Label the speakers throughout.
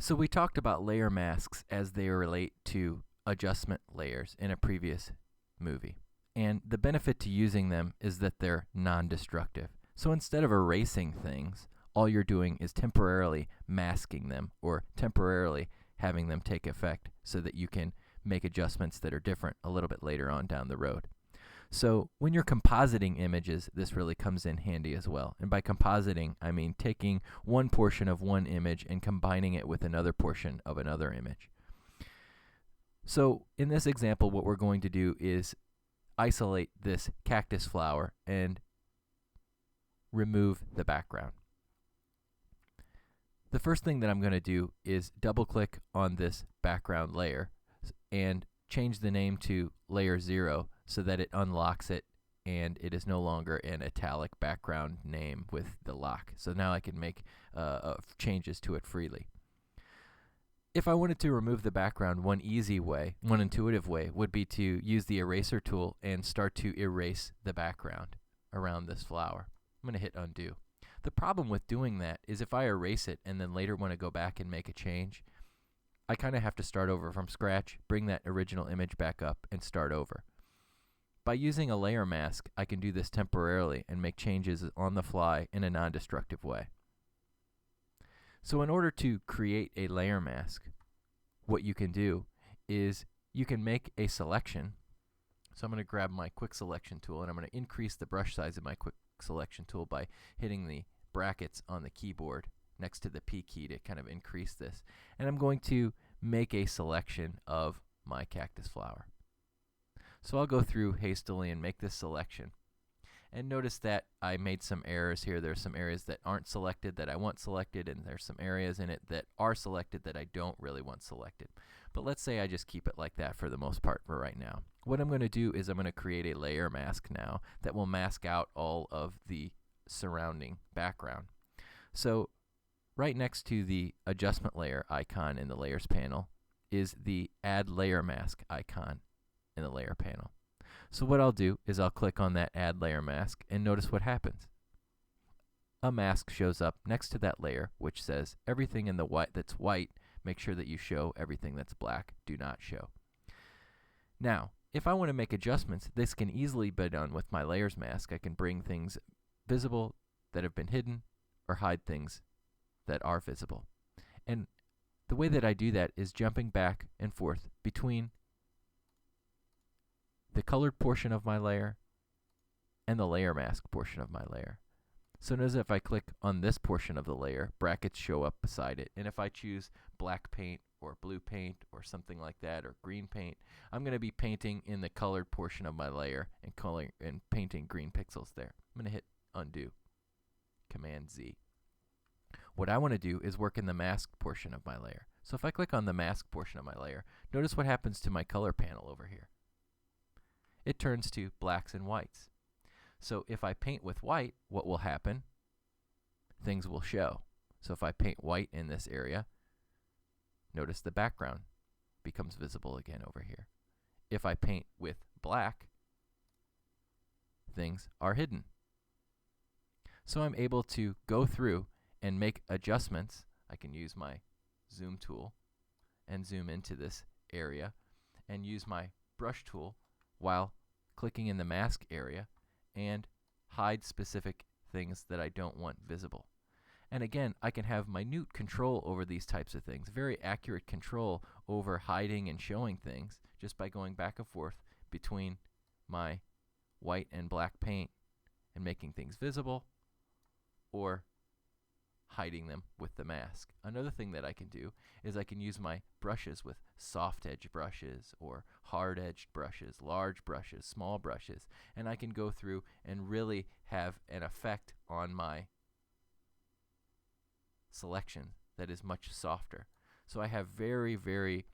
Speaker 1: So we talked about layer masks as they relate to adjustment layers in a previous movie. And the benefit to using them is that they're non-destructive. So instead of erasing things, all you're doing is temporarily masking them or temporarily having them take effect so that you can make adjustments that are different a little bit later on down the road. So when you're compositing images, this really comes in handy as well. And by compositing, I mean taking one portion of one image and combining it with another portion of another image. So in this example, what we're going to do is isolate this cactus flower and remove the background. The first thing that I'm going to do is double click on this background layer and change the name to layer 0 so that it unlocks it and it is no longer an italic background name with the lock. So now I can make changes to it freely. If I wanted to remove the background, one easy way, one intuitive way, would be to use the eraser tool and start to erase the background around this flower. I'm going to hit undo. The problem with doing that is if I erase it and then later want to go back and make a change, I kind of have to start over from scratch, bring that original image back up, and start over. By using a layer mask, I can do this temporarily and make changes on the fly in a non-destructive way. So in order to create a layer mask, what you can do is you can make a selection. So I'm going to grab my quick selection tool and I'm going to increase the brush size of my quick selection tool by hitting the brackets on the keyboard next to the P key to kind of increase this. And I'm going to make a selection of my cactus flower. So I'll go through hastily and make this selection. And notice that I made some errors here. There's some areas that aren't selected that I want selected, and there's some areas in it that are selected that I don't really want selected. But let's say I just keep it like that for the most part for right now. What I'm going to do is I'm going to create a layer mask now that will mask out all of the surrounding background. So right next to the adjustment layer icon in the layers panel is the add layer mask icon in the layer panel. So what I'll do is I'll click on that add layer mask and notice what happens. A mask shows up next to that layer which says everything in the white that's white, make sure that you show, everything that's black, do not show. Now, if I want to make adjustments, this can easily be done with my layers mask. I can bring things visible that have been hidden or hide things that are visible. And the way that I do that is jumping back and forth between the colored portion of my layer and the layer mask portion of my layer. So notice if I click on this portion of the layer, brackets show up beside it. And if I choose black paint or blue paint or something like that or green paint, I'm going to be painting in the colored portion of my layer and painting green pixels there. I'm going to hit undo, Command Z. What I want to do is work in the mask portion of my layer. So if I click on the mask portion of my layer, notice what happens to my color panel over here. It turns to blacks and whites. So if I paint with white, what will happen? Things will show. So if I paint white in this area, notice the background becomes visible again over here. If I paint with black, things are hidden. So I'm able to go through and make adjustments. I can use my zoom tool and zoom into this area and use my brush tool while clicking in the mask area and hide specific things that I don't want visible. And again, I can have minute control over these types of things, very accurate control over hiding and showing things just by going back and forth between my white and black paint and making things visible or hiding them with the mask. Another thing that I can do is I can use my brushes with soft edge brushes or hard edged brushes, large brushes, small brushes, and I can go through and really have an effect on my selection that is much softer. So I have very, very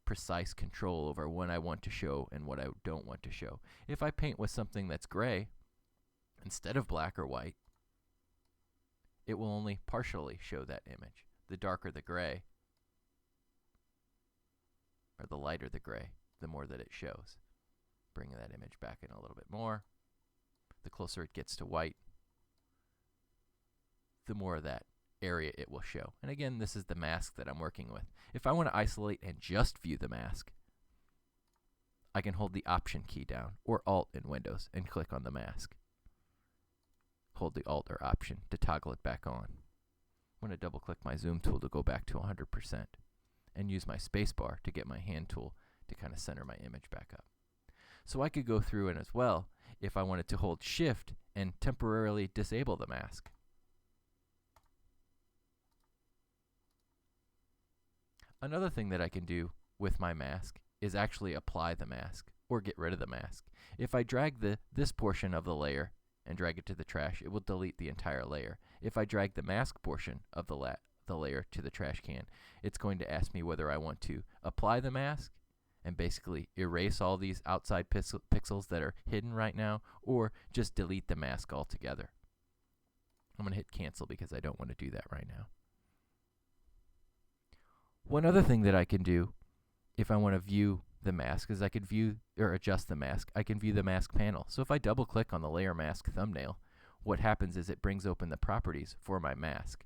Speaker 1: precise control over when I want to show and what I don't want to show. If I paint with something that's gray instead of black or white, it will only partially show that image. The darker the gray, or the lighter the gray, the more that it shows. Bring that image back in a little bit more. The closer it gets to white, the more of that area it will show. And again, this is the mask that I'm working with. If I want to isolate and just view the mask, I can hold the Option key down, or Alt in Windows, and click on the mask. Hold the Alt or Option to toggle it back on. I'm going to double click my zoom tool to go back to 100%, and use my spacebar to get my hand tool to kind of center my image back up. So I could go through it as well if I wanted to hold Shift and temporarily disable the mask. Another thing that I can do with my mask is actually apply the mask or get rid of the mask. If I drag this portion of the layer and drag it to the trash, it will delete the entire layer. If I drag the mask portion of the layer to the trash can, it's going to ask me whether I want to apply the mask and basically erase all these outside pixels that are hidden right now, or just delete the mask altogether. I'm going to hit cancel because I don't want to do that right now. One other thing that I can do if I want to view the mask is I could view or adjust the mask. I can view the mask panel. So if I double click on the LayerMask thumbnail, what happens is it brings open the properties for my mask.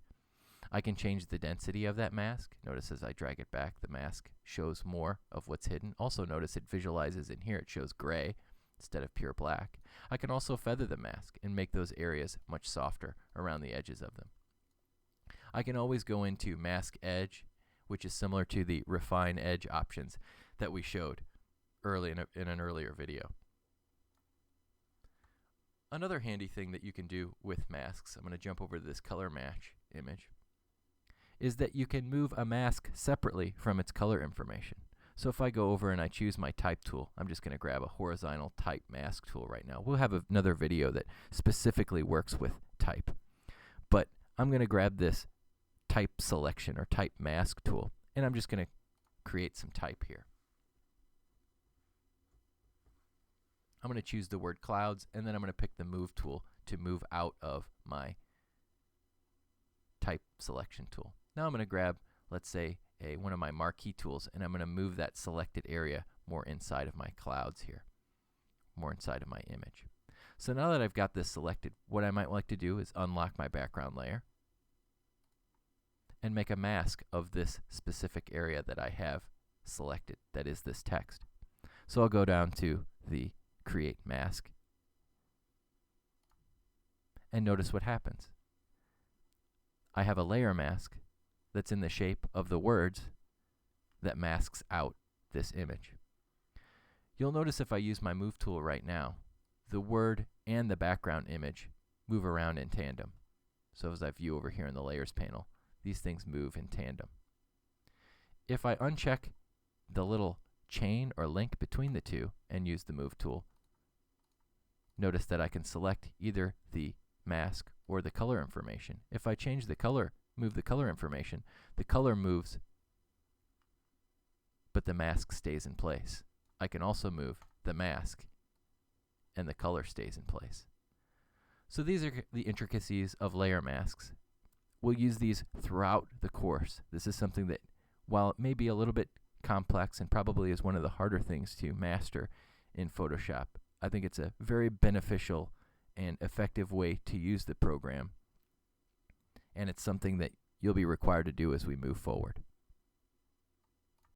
Speaker 1: I can change the density of that mask. Notice as I drag it back, the mask shows more of what's hidden. Also notice it visualizes in here, it shows gray instead of pure black. I can also feather the mask and make those areas much softer around the edges of them. I can always go into Mask Edge, which is similar to the Refine Edge options that we showed early in an earlier video. Another handy thing that you can do with masks, I'm going to jump over to this color match image, is that you can move a mask separately from its color information. So if I go over and I choose my type tool, I'm just going to grab a horizontal type mask tool right now. We'll have another video that specifically works with type. But I'm going to grab this type selection or type mask tool, and I'm just going to create some type here. I'm going to choose the word clouds, and then I'm going to pick the move tool to move out of my type selection tool. Now I'm going to grab, let's say, one of my marquee tools, and I'm going to move that selected area more inside of my clouds here, more inside of my image. So now that I've got this selected, what I might like to do is unlock my background layer and make a mask of this specific area that I have selected, that is this text. So I'll go down to the Create Mask, and notice what happens. I have a layer mask that's in the shape of the words that masks out this image. You'll notice if I use my move tool right now, the word and the background image move around in tandem. So as I view over here in the layers panel, these things move in tandem. If I uncheck the little chain or link between the two and use the move tool, notice that I can select either the mask or the color information. If I change the color, move the color information, the color moves, but the mask stays in place. I can also move the mask, and the color stays in place. So these are the intricacies of layer masks. We'll use these throughout the course. This is something that, while it may be a little bit complex and probably is one of the harder things to master in Photoshop, I think it's a very beneficial and effective way to use the program, and it's something that you'll be required to do as we move forward.